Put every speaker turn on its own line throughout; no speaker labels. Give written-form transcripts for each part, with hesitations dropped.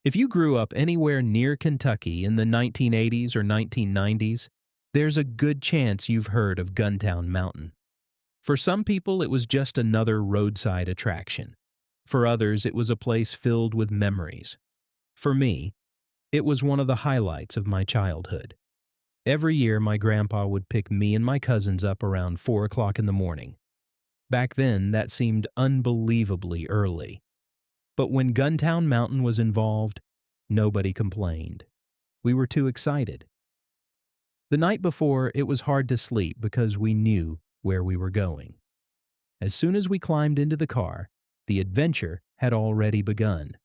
If you grew up anywhere near Kentucky in the 1980s or 1990s, there's a good chance you've heard of Guntown Mountain. For some people, it was just another roadside attraction. For others, it was a place filled with memories. For me, it was one of the highlights of my childhood. Every year, my grandpa would pick me and my cousins up around 4 o'clock in the morning. Back then, that seemed unbelievably early. But when Guntown Mountain was involved, nobody complained. We were too excited. The night before, it was hard to sleep because we knew where we were going. As soon as we climbed into the car, the adventure had already begun.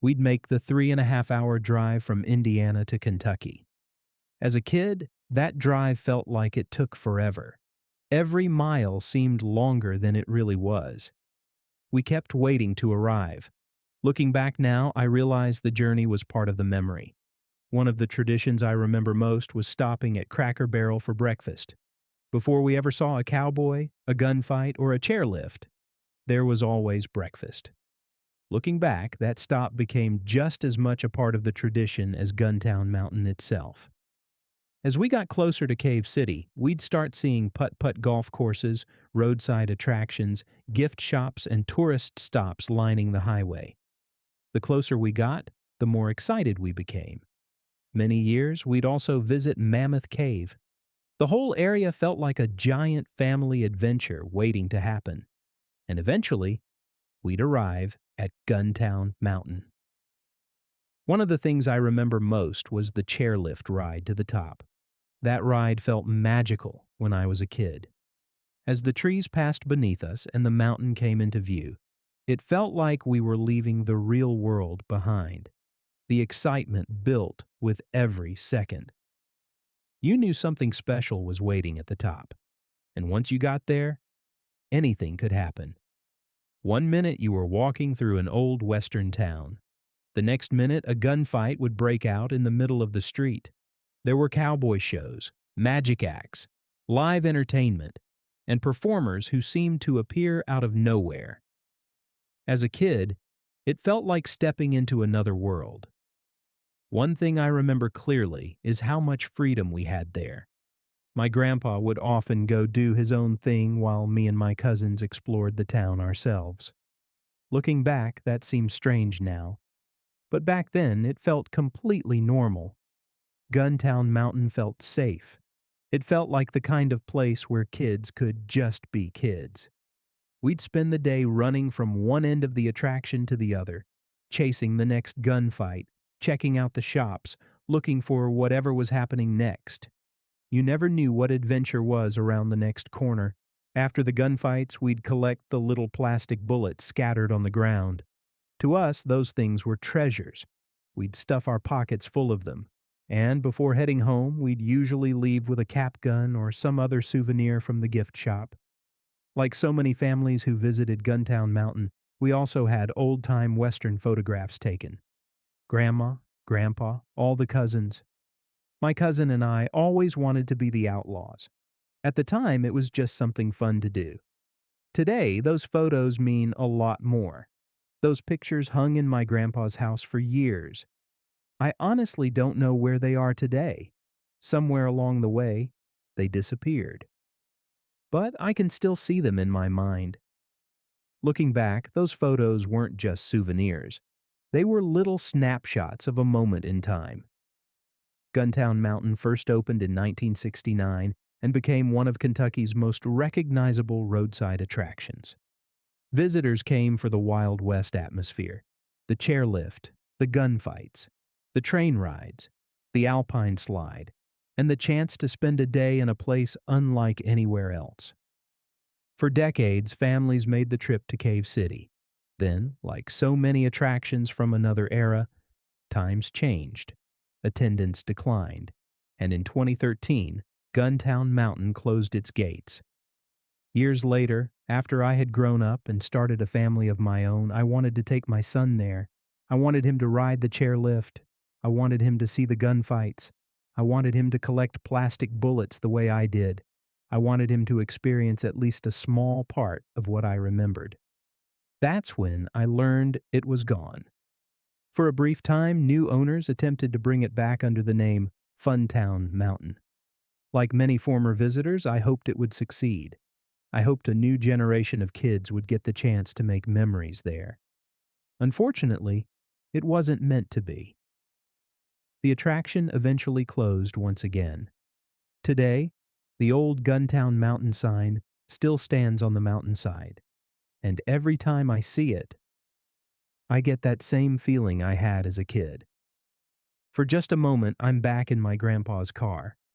We'd make the 3.5-hour drive from Indiana to Kentucky. As a kid, that drive felt like it took forever. Every mile seemed longer than it really was. We kept waiting to arrive. Looking back now, I realize the journey was part of the memory. One of the traditions I remember most was stopping at Cracker Barrel for breakfast. Before we ever saw a cowboy, a gunfight, or a chairlift, there was always breakfast. Looking back, that stop became just as much a part of the tradition as Guntown Mountain itself. As we got closer to Cave City, we'd start seeing putt-putt golf courses, roadside attractions, gift shops, and tourist stops lining the highway. The closer we got, the more excited we became. Many years, we'd also visit Mammoth Cave. The whole area felt like a giant family adventure waiting to happen. And eventually, we'd arrive at Guntown Mountain. One of the things I remember most was the chairlift ride to the top. That ride felt magical when I was a kid. As the trees passed beneath us and the mountain came into view, it felt like we were leaving the real world behind. The excitement built with every second. You knew something special was waiting at the top. And once you got there, anything could happen. One minute you were walking through an old western town. The next minute a gunfight would break out in the middle of the street. There were cowboy shows, magic acts, live entertainment, and performers who seemed to appear out of nowhere. As a kid, it felt like stepping into another world. One thing I remember clearly is how much freedom we had there. My grandpa would often go do his own thing while me and my cousins explored the town ourselves. Looking back, that seems strange now. But back then, it felt completely normal. Guntown Mountain felt safe. It felt like the kind of place where kids could just be kids. We'd spend the day running from one end of the attraction to the other, chasing the next gunfight, checking out the shops, looking for whatever was happening next. You never knew what adventure was around the next corner. After the gunfights, we'd collect the little plastic bullets scattered on the ground. To us, those things were treasures. We'd stuff our pockets full of them. And before heading home, we'd usually leave with a cap gun or some other souvenir from the gift shop. Like so many families who visited Guntown Mountain, we also had old-time Western photographs taken. Grandma, Grandpa, all the cousins. My cousin and I always wanted to be the outlaws. At the time, it was just something fun to do. Today, those photos mean a lot more. Those pictures hung in my grandpa's house for years. I honestly don't know where they are today. Somewhere along the way, they disappeared. But I can still see them in my mind. Looking back, those photos weren't just souvenirs. They were little snapshots of a moment in time. Guntown Mountain first opened in 1969 and became one of Kentucky's most recognizable roadside attractions. Visitors came for the Wild West atmosphere, the chairlift, the gunfights, the train rides, the alpine slide, and the chance to spend a day in a place unlike anywhere else. For decades, families made the trip to Cave City. Then, like so many attractions from another era, times changed, attendance declined, and in 2013, Guntown Mountain closed its gates. Years later, after I had grown up and started a family of my own, I wanted to take my son there. I wanted him to ride the chairlift. I wanted him to see the gunfights. I wanted him to collect plastic bullets the way I did. I wanted him to experience at least a small part of what I remembered. That's when I learned it was gone. For a brief time, new owners attempted to bring it back under the name Funtown Mountain. Like many former visitors, I hoped it would succeed. I hoped a new generation of kids would get the chance to make memories there. Unfortunately, it wasn't meant to be. The attraction eventually closed once again. Today, the old Guntown Mountain sign still stands on the mountainside, and every time I see it, I get that same feeling I had as a kid. For just a moment, I'm back in my grandpa's car,